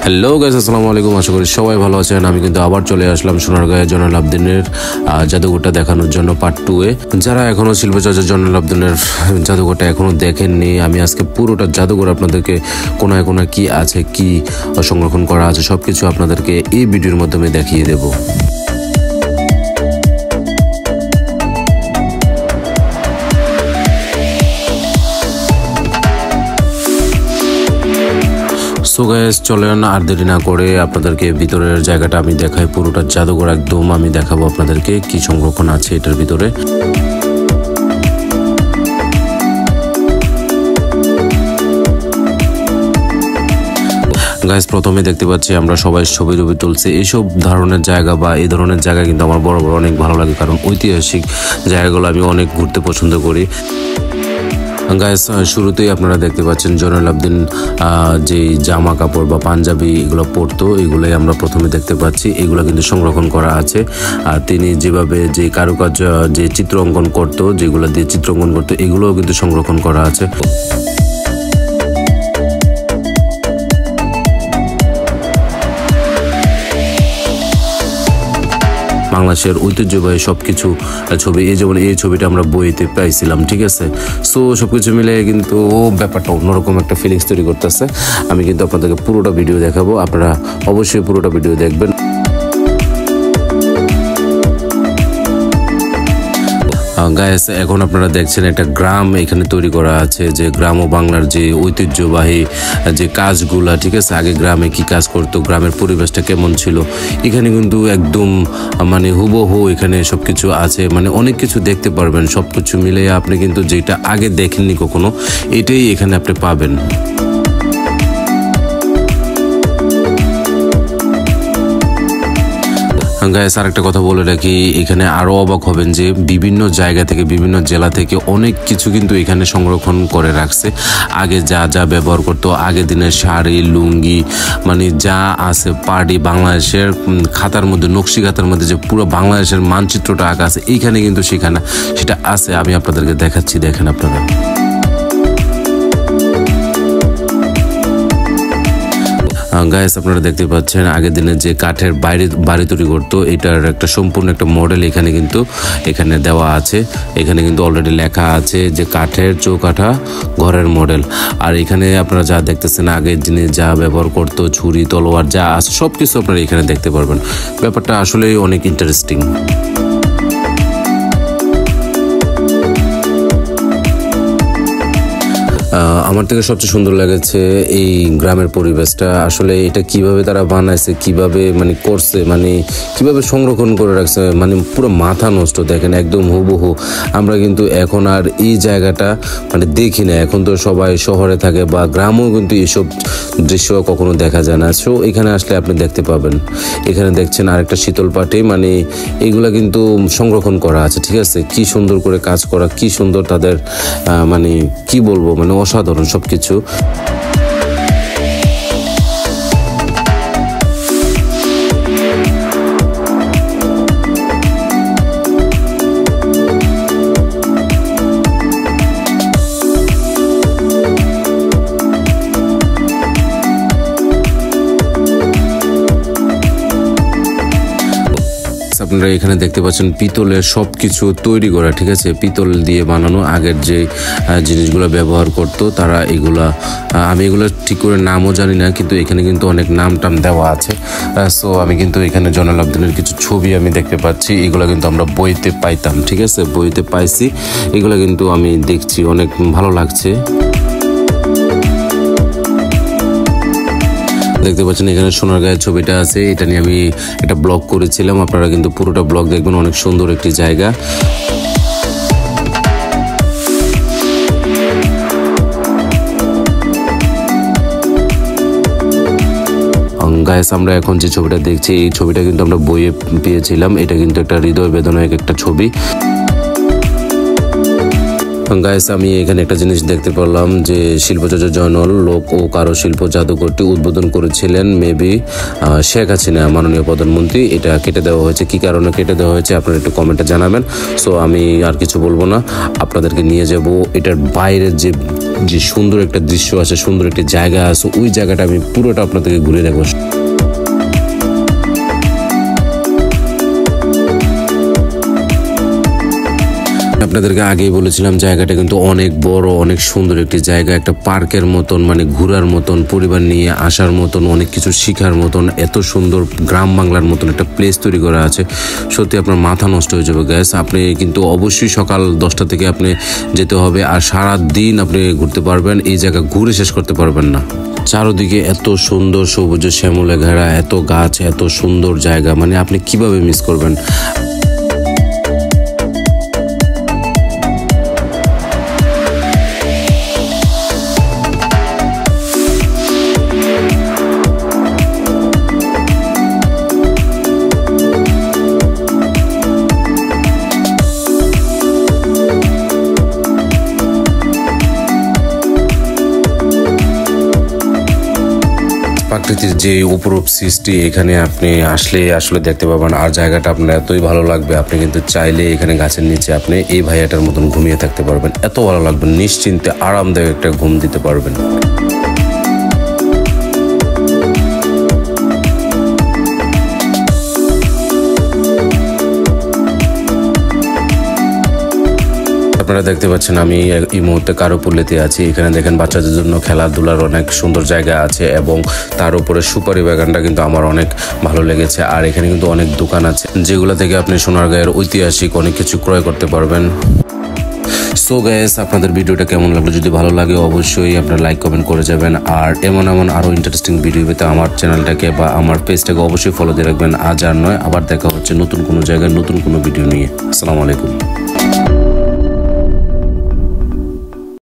Hello guys, আসসালামু আলাইকুম। আশা করি সবাই ভালো আছেন। আমি কিন্তু আবার চলে আসলাম সোনারগাঁয়ে জয়নুল আবদিনের জাদুঘরটা দেখানোর জন্য পার্ট 2 এ। যারা এখনো শিল্পচর্চা জয়নুল আবদিনের জাদুঘরটা এখনো দেখেননি, আমি আজকে পুরোটা জাদুঘর আপনাদেরকে কোনায় কোনায় কি আছে, কি সংরক্ষণ করা আছে সবকিছু আপনাদেরকে এই ভিডিওর মাধ্যমে দেখিয়ে দেবো। সো গাইস, চলেন আর দেরি না করে আপনাদেরকে ভিতরের জায়গাটা আমি দেখাই। পুরোটা জাদুঘর একদম আমি দেখাবো আপনাদেরকে কি সংরক্ষণ আছে এটার ভিতরে। গাইস, প্রথমে দেখতে পাচ্ছি আমরা সবাই ছবি তুলছি। এইসব ধরনের জায়গা বা এই ধরনের জায়গা কিন্তু আমার বড় অনেক ভালো লাগে, কারণ ঐতিহাসিক জায়গাগুলো আমি অনেক ঘুরতে পছন্দ করি। গাইস, শুরুতেই আপনারা দেখতে পাচ্ছেন জয়নুল আবদিন যে জামা কাপড় বা পাঞ্জাবি এগুলো পরতো, এগুলোই আমরা প্রথমে দেখতে পাচ্ছি। এগুলো কিন্তু সংরক্ষণ করা আছে। আর তিনি যেভাবে যে কারুকাজ যে চিত্র অঙ্কন করতো, যেগুলো দিয়ে চিত্র অঙ্কন করতো, এগুলোও কিন্তু সংরক্ষণ করা আছে। বাংলাদেশের ঐতিহ্যবাহী সবকিছু ছবি, এই যেমন এই ছবিটা আমরা বইতে পাইছিলাম, ঠিক আছে। সো সবকিছু মিলে কিন্তু ব্যাপারটা অন্যরকম একটা ফিলিংস তৈরি করতেছে। আমি কিন্তু আপনাদেরকে পুরোটা ভিডিও দেখাবো, আপনারা অবশ্যই পুরোটা ভিডিও দেখবেন। গাইস, এখন আপনারা দেখছেন একটা গ্রাম এখানে তৈরি করা আছে, যে গ্রাম ও বাংলার যে ঐতিহ্যবাহী যে কাজগুলা, ঠিক আছে। আগে গ্রামে কি কাজ করতো, গ্রামের পরিবেশটা কেমন ছিল, এখানে কিন্তু একদম মানে হুবহু এখানে সবকিছু আছে। মানে অনেক কিছু দেখতে পারবেন, সবকিছু মিলে আপনি কিন্তু যেটা আগে দেখেননি কখনো, এটাই এখানে আপনি পাবেন। গাইস, আরেকটা কথা বলে রাখি, এখানে আরও অবাক হবেন যে বিভিন্ন জায়গা থেকে, বিভিন্ন জেলা থেকে অনেক কিছু কিন্তু এখানে সংরক্ষণ করে রাখছে। আগে যা যা ব্যবহার করতো, আগের দিনের শাড়ি, লুঙ্গি, মানে যা আছে পার্টি, বাংলাদেশের খাতার মধ্যে, নকশি খাতার মধ্যে যে পুরো বাংলাদেশের মানচিত্রটা আঁকা আছে, এইখানে কিন্তু সেটা আছে। আমি আপনাদেরকে দেখাচ্ছি, দেখেন আপনারা। গাইস, আপনারা দেখতে পাচ্ছেন আগের দিনে যে কাঠের বাড়ি তৈরি করতো, এটার একটা সম্পূর্ণ একটা মডেল এখানে দেওয়া আছে। এখানে কিন্তু অলরেডি লেখা আছে যে কাঠের চৌকাঠা ঘরের মডেল। আর এখানে আপনারা যা দেখতেছেন আগের দিনে যা ব্যবহার করতো, ছুরি, তলোয়ার যা আছে সবকিছু আপনারা এখানে দেখতে পারবেন। ব্যাপারটা আসলেই অনেক ইন্টারেস্টিং। আমার থেকে সবচেয়ে সুন্দর লেগেছে এই গ্রামের পরিবেশটা। আসলে এটা কিভাবে তারা বানাইছে, কিভাবে মানে করছে, মানে কিভাবে সংরক্ষণ করে রাখছে, মানে পুরো মাথা নষ্ট। দেখেন একদম হুবহু। আমরা কিন্তু এখন আর এই জায়গাটা মানে দেখি না, এখন তো সবাই শহরে থাকে বা গ্রামেও কিন্তু এইসব দৃশ্য কখনো দেখা যায় না। সো এখানে আসলে আপনি দেখতে পাবেন। এখানে দেখছেন আরেকটা শীতল পাটি, মানে এইগুলা কিন্তু সংরক্ষণ করা আছে, ঠিক আছে। কি সুন্দর করে কাজ করা, কি সুন্দর তাদের মানে কি বলবো, মানে অসাধারণ সবকিছু। আপনারা এখানে দেখতে পাচ্ছেন পিতলের সবকিছু তৈরি করা, ঠিক আছে। পিতল দিয়ে বানানো আগের যে জিনিসগুলো ব্যবহার করতো তারা, আমি এগুলো ঠিক করে নামও জানি না, কিন্তু এখানে কিন্তু অনেক নাম টাম দেওয়া আছে। সো আমি কিন্তু এখানে জয়নুল আবদিনের কিছু ছবি আমি দেখতে পাচ্ছি। এগুলো কিন্তু আমরা বইতে পাইতাম, ঠিক আছে, বইতে পাইছি। এগুলো কিন্তু আমি দেখছি, অনেক ভালো লাগছে। দেখতে পাচ্ছেন এখানে সোনারগাঁয়ের ছবিটা আছে, এটা নিয়ে আমি একটা ব্লগ করেছিলাম। আপনারা কিন্তু পুরোটা ব্লগ দেখবেন, অনেক সুন্দর একটি জায়গা। গাইস, আমরা এখন যে ছবিটা দেখছি, এই ছবিটা কিন্তু আমরা বইয়ে পেয়েছিলাম। এটা কিন্তু একটা হৃদয় বেদনায়ক একটা ছবি। গাইস, আমি এখানে একটা জিনিস দেখতে পারলাম যে শিল্পাচার্য জয়নুল লোক ও কারুশিল্প জাদুঘরটি উদ্বোধন করেছিলেন মেবি শেখ হাসিনা, মাননীয় প্রধানমন্ত্রী। এটা কেটে দেওয়া হয়েছে, কি কারণে কেটে দেওয়া হয়েছে আপনারা একটু কমেন্টে জানাবেন। সো আমি আর কিছু বলবো না, আপনাদেরকে নিয়ে যাব এটার বাইরের যে সুন্দর একটা দৃশ্য আছে, সুন্দর একটা জায়গা আছে, ওই জায়গাটা আমি পুরোটা আপনাদেরকে ঘুরে দেখাবো। আপনাদেরকে আগেই বলেছিলাম জায়গাটা কিন্তু অনেক বড়, অনেক সুন্দর একটি জায়গা, একটা পার্কের মতন, মানে ঘোরার মতন, পরিবার নিয়ে আসার মতন, অনেক কিছু শিখার মতন, এত সুন্দর গ্রাম বাংলার মতন একটা প্লেস তৈরি করা আছে। সত্যি আপনার মাথা নষ্ট হয়ে যাবে গ্যাস। আপনি কিন্তু অবশ্যই সকাল 10টা থেকে আপনি যেতে হবে, আর সারা দিন আপনি ঘুরতে পারবেন, এই জায়গা ঘুরে শেষ করতে পারবেন না। চারদিকে এত সুন্দর সবুজ শ্যামলে ঘেরা, এত গাছ, এত সুন্দর জায়গা, মানে আপনি কিভাবে মিস করবেন। প্রাকৃতির যে উপরূপ সৃষ্টি, এখানে আপনি আসলে দেখতে পাবেন, আর জায়গাটা আপনার এতই ভালো লাগবে, আপনি কিন্তু চাইলে এখানে গাছের নিচে আপনি এই ভাইয়াটার মতন ঘুমিয়ে থাকতে পারবেন। এত ভালো লাগবে, নিশ্চিন্তে আরামদায়ক একটা ঘুম দিতে পারবেন। আপনারা দেখতে পাচ্ছেন আমি এই মুহূর্তে কারুপল্লীতে আছি। এখানে দেখেন বাচ্চাদের জন্য খেলাধুলার অনেক সুন্দর জায়গা আছে, এবং তার উপরে সুপারি বাগানটা কিন্তু আমার অনেক ভালো লেগেছে। আর এখানে কিন্তু অনেক দোকান আছে যেগুলো থেকে আপনি সোনারগাঁয়ের ঐতিহাসিক অনেক কিছু ক্রয় করতে পারবেন। সো গাইস, আপনাদের ভিডিওটা কেমন লাগলো? যদি ভালো লাগে অবশ্যই আপনারা লাইক কমেন্ট করে যাবেন, আর এমন আরও ইন্টারেস্টিং ভিডিও পেতে আমার চ্যানেলটাকে বা আমার পেজটাকে অবশ্যই ফলো দিয়ে রাখবেন। আজ আর নয়, আবার দেখা হচ্ছে নতুন কোনো জায়গায় নতুন কোনো ভিডিও নিয়ে। আসসালামু আলাইকুম।